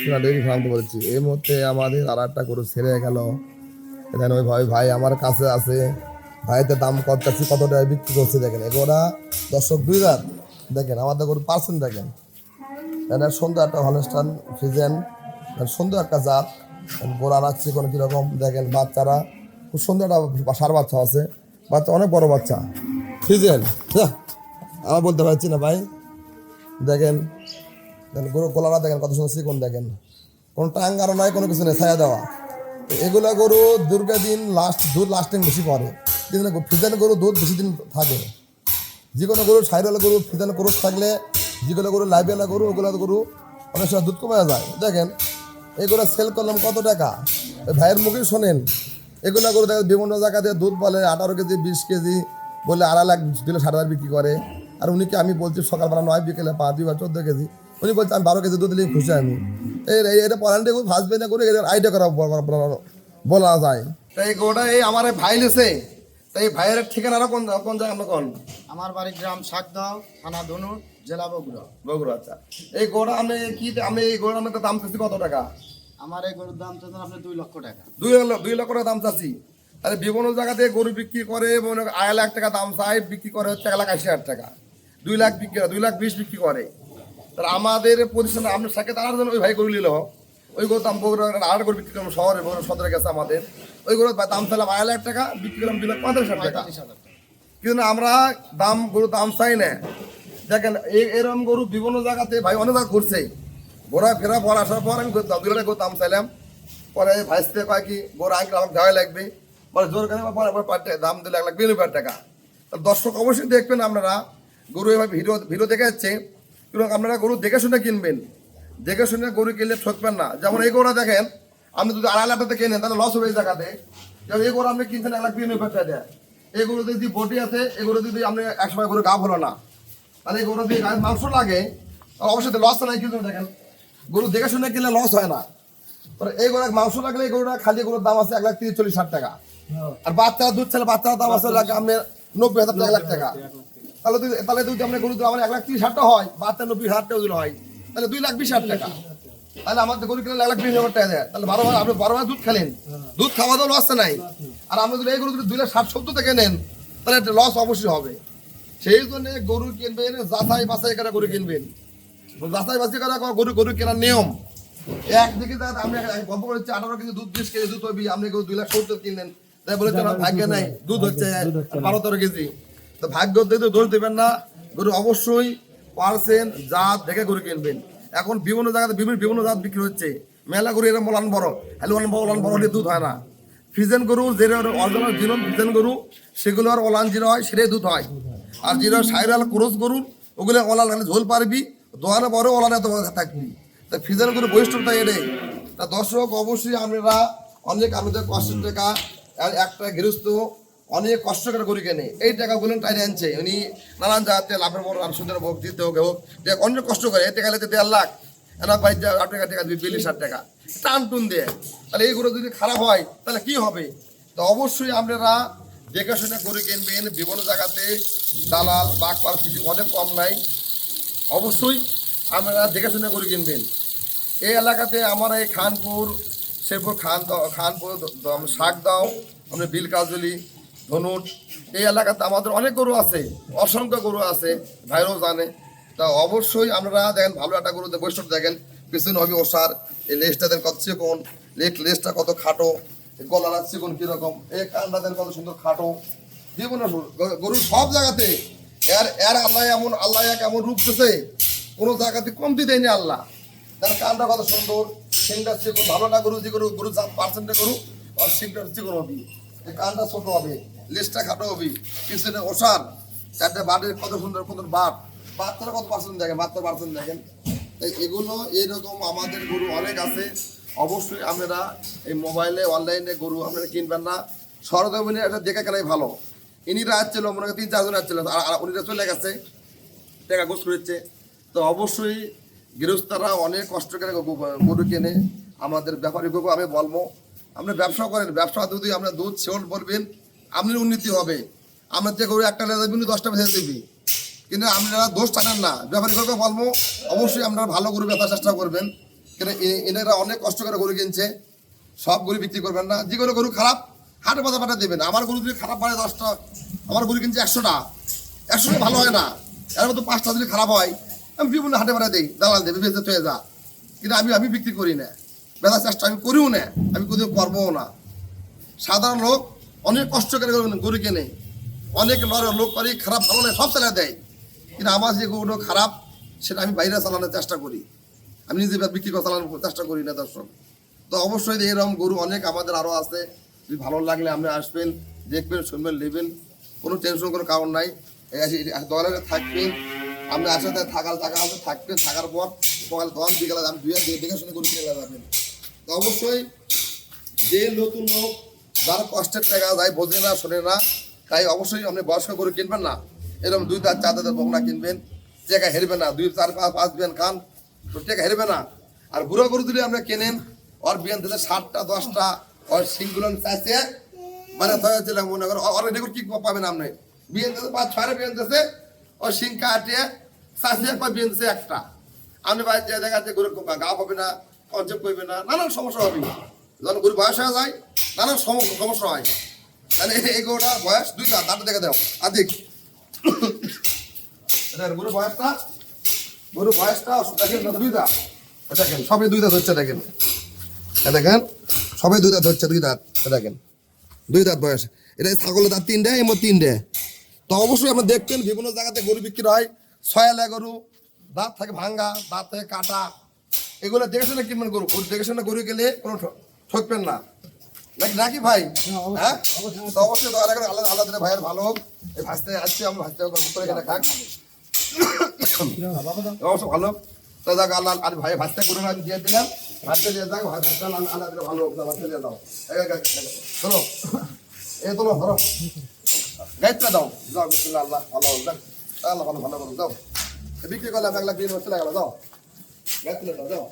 সোনা dairy farm বলছি। এই মুহূর্তে আমাদের আর একটা গরু ছেড়ে গেল। এখানে ওই ভাই ভাই আমার কাছে আছে, ভাইতে দাম কত চাচ্ছি, কত টাকা বিক্রি করছে দেখেন। এগুলা দর্শক দুই রাত দেখেন, আমাদের গরু পার্সেন্ট দেখেন। এটা সুন্দর একটা হলস্টাইন ফ্রিজেন, সুন্দর একটা জাত। গোড়া রাখছি কোনো কীরকম দেখেন, বাচ্চারা খুব সুন্দর একটা সার বাচ্চা আছে, বাচ্চা অনেক বড় বাচ্চা ফ্রিজেন। আমার বলতে পারছি না ভাই, দেখেন গরু গোলারা দেখেন কত সুন্দর চিকন দেখেন, কোনো টাঙ্গারও নয়, কোনো কিছু নেই, ছায়া দেওয়া। এগুলা গরু দীর্ঘদিন দুধ লাস্টিং বেশি করে, কিন্তু ফ্রিজেন গরু দুধ বেশি দিন থাকে। যে কোনো গরু সাইডওয়ালা গরু ফ্রিজেন গরু থাকলে, যেগুলো গরু লাইভওয়ালা গরু ওগুলো গরু অনেক সময় দুধ কমে যায়। দেখেন এগুলো সেল করলাম কত টাকা, ভাইয়ের মুখে শোনেন। এগুলো গরু দেখেন বিভিন্ন জায়গাতে দুধ বলে 18 কেজি 20 কেজি বলে 2.5 লাখ দিলে 60,000 বিক্রি করে। আর উনিকে আমি বলছি সকালবেলা 9 বিকেলে 5 2 বা 14 কেজি, উনি বলছে আমি 12 কেজি দুধ দিলেই খুশি আমি। এটা পরানটে গরু ভাসবে না করে আইডিয়া করা বলা যায়। তাই গোটা এই আমার ভাই লেছে, তাই ভাইয়ের ঠিকানা কোন কোন জায়গা আমরা কোন? আমার বাড়ি গ্রাম শাকদাও, থানা ধনুর, জেলা বগুড়া। বগুড়া। আচ্ছা, এই গোড়া আমি কি আমি এই গোড়া আমাদের দাম চাচ্ছি কত টাকা? আমার এই গরুর দাম চাচ্ছেন আপনি 2 লক্ষ টাকা। 2 লক্ষ টাকা দাম চাচ্ছি। তাহলে বিভিন্ন জায়গাতে গরু বিক্রি করে 2.5 লাখ টাকা দাম চাই, বিক্রি করে হচ্ছে 1,80,000 টাকা। 2 লাখ বিক্রি করে, 2,20,000 বিক্রি করে। তাহলে আমাদের প্রতিষ্ঠানে আপনার সাথে তার জন্য ওই ভাই গরু নিল, ওই গরু দাম বগুড়া আর গরু বিক্রি করলাম শহরে, বগুড়া সদরে গেছে আমাদের। ওই গরুর দাম চাইলাম 2.5 লাখ টাকা, বিক্রি করলাম 2,35,000 টাকা। কিন্তু আমরা গরু দাম চাই না। দেখেন এরকম গরু বিভিন্ন জায়গাতে ভাই অনেক জায়গা ঘুরছে, ঘোরা ফেরা পর আসার পর আমি 2 লাখ গরু দাম চাইলাম। পরে ভাইসতে কয় কি গরু আঙ্কেল আমাকে দেওয়াই লাগবে, পরে জোর করে পরে দাম দিলে 1,92,000 টাকা। দর্শক অবশ্যই দেখবেন আপনারা, গরু এভাবে ভিডিও দেখে যাচ্ছে, কিন্তু আপনারা গরু দেখে শুনে কিনবেন, দেখে শুনে গরু কিনলে ঠকবেন না। যেমন এই গরুটা দেখেন, আপনি যদি 2.5 লাখ টাকা কেনেন তাহলে লস হবে এই জায়গাতে। যেমন এই গরু আপনি কিনছেন 1,92,000 টাকা দেয়, এই গরু যদি বডি আছে, এই গরু যদি আপনি একসময় গরু গা হলো না, তাহলে এই গরু দিয়ে গায়ের মাংস লাগে, অবশ্যই লস নাই। কিন্তু দেখেন গরু দেখে শুনে কিনলে লস হয় না। এই গরু মাংস লাগলে এই গরুটা খালি গরুর দাম আছে 1,30,000-1,40,000 টাকা। আর বাচ্চারা দুধ ছেলে বাচ্চার দাম আছে আপনার 90,000 টাকা, 1 লাখ টাকা। তাহলে যদি আপনার গরু আমার 1,30,000 টাকা হয়, বাচ্চা 90,000 টাকা যদি হয়, তাহলে 2,20,000 টাকা। তাহলে আমাদের গরু কিনলে 1,20,000 টাকা দেয়, তাহলে 12 আপনি 12 মাস দুধ খেলেন, দুধ খাওয়া দাওয়া লস নাই। আর আমরা যদি এই গরু যদি 2,60,000 টাকা নেন, তাহলে একটা লস অবশ্যই হবে। সেই জন্য গরু কিনবেন যাচাই বাছাই করে গরু কিনবেন, যাচাই বাছাই করা গরু কেনার নিয়ম। একদিকে আপনি গল্প করেছি 18 কেজি দুধ 20 কেজি দুধ হবে, আপনি 2,70,000 কিনলেন, তাই বলেছেন ভাগ্য নাই, দুধ হচ্ছে 12-13 কেজি। তো ভাগ্য দেখে দোষ দেবেন না, গরু অবশ্যই পার্সেন্ট জাত দেখে গরু কিনবেন। এখন বিভিন্ন জায়গাতে বিভিন্ন জাত বিক্রি হচ্ছে, মেলা গরু এরকম ওলান বড়, হ্যালো ওলান বড় হলে দুধ হয় না। ফ্রিজেন গরু যেটা অরিজিনাল জিরন ফ্রিজেন গরু, সেগুলো আর ওলান জিরো হয়, সেটাই দুধ হয়। আর যেটা সাইরাল ক্রস গরু, ওগুলো ওলান হলে ঝোল পারবি, দোয়ানে বড় ওলানে এত থাকবি। তা ফ্রিজেন গরু বৈশিষ্ট্যটা এটাই। তা দর্শক অবশ্যই আপনারা অনেক আমাদের কষ্টের টাকা, একটা গৃহস্থ অনেক কষ্ট করে গরু কেনে, এই টাকাগুলো টাইনে আনছে উনি নানান জায়গাতে লাভের বড় আর সুন্দর হোক, দিতে হোক অনেক কষ্ট করে। এই টাকা লেতে 1.5 লাখ, এনা ভাই টাকা 42,000 টাকা টান টুন দিয়ে। তাহলে এই গরু যদি খারাপ হয় তাহলে কি হবে? তো অবশ্যই আপনারা দেখে শুনে গরু কিনবেন। বিভিন্ন জায়গাতে দালাল বাঘপাল ফিটিং অনেক কম নাই, অবশ্যই আপনারা দেখে শুনে গরু কিনবেন। এই এলাকাতে আমার এই খানপুর, শেরপুর, খানপুর, শাকদাও, আপনি বিলকাজলি, ধনুট, এই এলাকাতে আমাদের অনেক গরু আছে, অসংখ্য গরু আছে, ভাইরাও জানে। তা অবশ্যই আপনারা দেখেন ভালো একটা গরু বৈশিষ্ট্য দেখেন, পিছনে হবে ওষার, এই লেজটা দেন কত চিকন, লেজটা কত খাটো, গলার চিকন কীরকম, এই কানটা দেন কত সুন্দর খাটো। বিভিন্ন গরু সব জায়গাতে এর আল্লাহ এক এমন রূপ দিতেছে, কোনো জায়গাতে কমতি দেয়নি আল্লাহ। তার কানটা কত সুন্দর, সিংটা চিকন, ভালো না গরু, যে গরু পার্সেন্টে গরু আর সিংটা চিকন হবে, কানটা ছোট হবে, লেজটা খাটো হবে, পিছনে ওষার, 4টে বাটের কত সুন্দর সুন্দর বাচ্চারা কত পার্সেন্ট দেখেন, বাচ্চার পার্সেন্ট দেখেন। তাই এগুলো এইরকম আমাদের গরু অনেক আছে। অবশ্যই আপনারা এই মোবাইলে অনলাইনে গরু আপনারা কিনবেন না, সরজমিনে একটা দেখে কেনাই ভালো। ইনিরা আসছিল মনে হয় 3-4 জন আসছিল, আর উনিরা চলে গেছে, টাকা গোস করেছে। তো অবশ্যই গৃহস্থরা অনেক কষ্ট করে গরু কেনে। আমাদের ব্যাপারীকেও আমি বলবো, আপনি ব্যবসা করেন, ব্যবসা যদি আপনার দুধ সেল বলবেন, আপনার উন্নতি হবে। আপনার যে গরু একটা লেগে যাবে 10টা বেঁচে দিবি, কিন্তু আপনারা দোষ টানেন না। ব্যাপারীকেও বলবো অবশ্যই আপনারা ভালো গরু বেচার চেষ্টা করবেন, কেন এনারা অনেক কষ্ট করে গরু কিনছে, সব গরু বিক্রি করবেন না। যে কোনো গরু খারাপ হাটে বাজার পাঠা দেবেন। আমার গরু যদি খারাপ হয় 10টা, আমার গরু কিনছে 100টা, 100টা ভালো হয় না, এর মধ্যে 5টা যদি খারাপ হয় আমি বিভিন্ন হাটে পাঠা দিই, দালাল দেবে বেঁচে হয়ে যা। কিন্তু আমি বিক্রি করি না, বেচার চেষ্টা আমি করিও না, আমি কোথাও করবও না। সাধারণ লোক অনেক কষ্ট করে গরু কেনে, অনেক লোক করে খারাপ ভালো নেই সব চালিয়ে দেয়, কিন্তু আমার যে গরুটা খারাপ সেটা আমি বাইরে চালানোর চেষ্টা করি, আমি নিজে বিক্রি করে চালানোর চেষ্টা করি না দর্শক। তো অবশ্যই এরকম গরু অনেক আমাদের আরও আছে, যদি ভালো লাগলে আপনি আসবেন, দেখবেন, শুনবেন, নেবেন, কোনো টেনশন কোনো কারণ নাই। দলে থাকবেন, আপনি আসলে থাকার জায়গা আছে, থাকবেন, থাকার পর সকাল তখন বিকালে আমি দেখে শুনে গরু কিনে যাবেন। তো অবশ্যই যে নতুন লোক যার কষ্টের টাকা যায় বোঝে না, শোনে না, তাই অবশ্যই আপনি বয়স্ক গরু কিনবেন না, এরকম 2 দাঁত 4 দাঁতের বকনা কিনবেন, টাকা হেরবে না, 2 4 5 বিয়ান খান তো টাকা হেরবে না। আর বুড়ো গরু যদি আপনি কেনেন, ওর বিয়ান দিলে 7টা 10টা, ওর সিংগুলো চাইছে মানে মনে করেন ওর রেকর্ড কি পাবেন আপনি, বিয়ান দিতে 5-6 বিয়ান দিতেছে, ওর সিং কাটিয়ে চাইছে বিয়ান দিচ্ছে একটা, আপনি বাইরে যে দেখা যাচ্ছে গরু গা পাবে না, কনসেপ্ট করবে না, নানান সমস্যা হবে। যখন গরু বয়স হয়ে যায় নানান সমস্যা হয়। তাহলে এই গরুটা বয়স 2 দাঁত, দাঁত দেখে দাও আদিক গরু বয়সটা দেখেন 2 দাঁত, দেখেন সবাই 2 দাঁত হচ্ছে, দেখেন দেখেন সবাই 2 দাঁত হচ্ছে, 2 দাঁত দেখেন, 2 দাঁত বয়স। এটা ছাগলের দাঁত 3টে, এর মধ্যে 3টে। তো অবশ্যই আমরা দেখবেন বিভিন্ন জায়গাতে গরু বিক্রি হয়, ছয়ালা গরু, দাঁত থাকে ভাঙ্গা, দাঁত থেকে কাটা, এগুলো দেখে শুনে কিনবেন। গরু দেখে শুনে গরু গেলে কোনো ঠকবেন না, নাকি ভাই? হ্যাঁ, তো অবশ্যই দয়া করে আল্লাহ আল্লাহ দিলে ভাইয়ের ভালো হোক। এই ভাজতে আসছি, আমি ভাজতে করে এখানে খাক অবশ্য ভালো। তো যাক আল্লাহ আর ভাই ভাজতে করে আমি দিয়ে দিলাম, ভাজতে দিয়ে যাক, ভাজতে আল্লাহ দিলে ভালো হোক, ভাজতে দিয়ে দাও। ধরো এই তোলো, ধরো গাইতে দাও, যাও বিসমিল্লাহ, আল্লাহ ভালো হোক, আল্লাহ ভালো ভালো করুন, যাও বিক্রি করলাম 1 লাখ 20 বছর লাগালো, যাও গাইতে দাও, যাও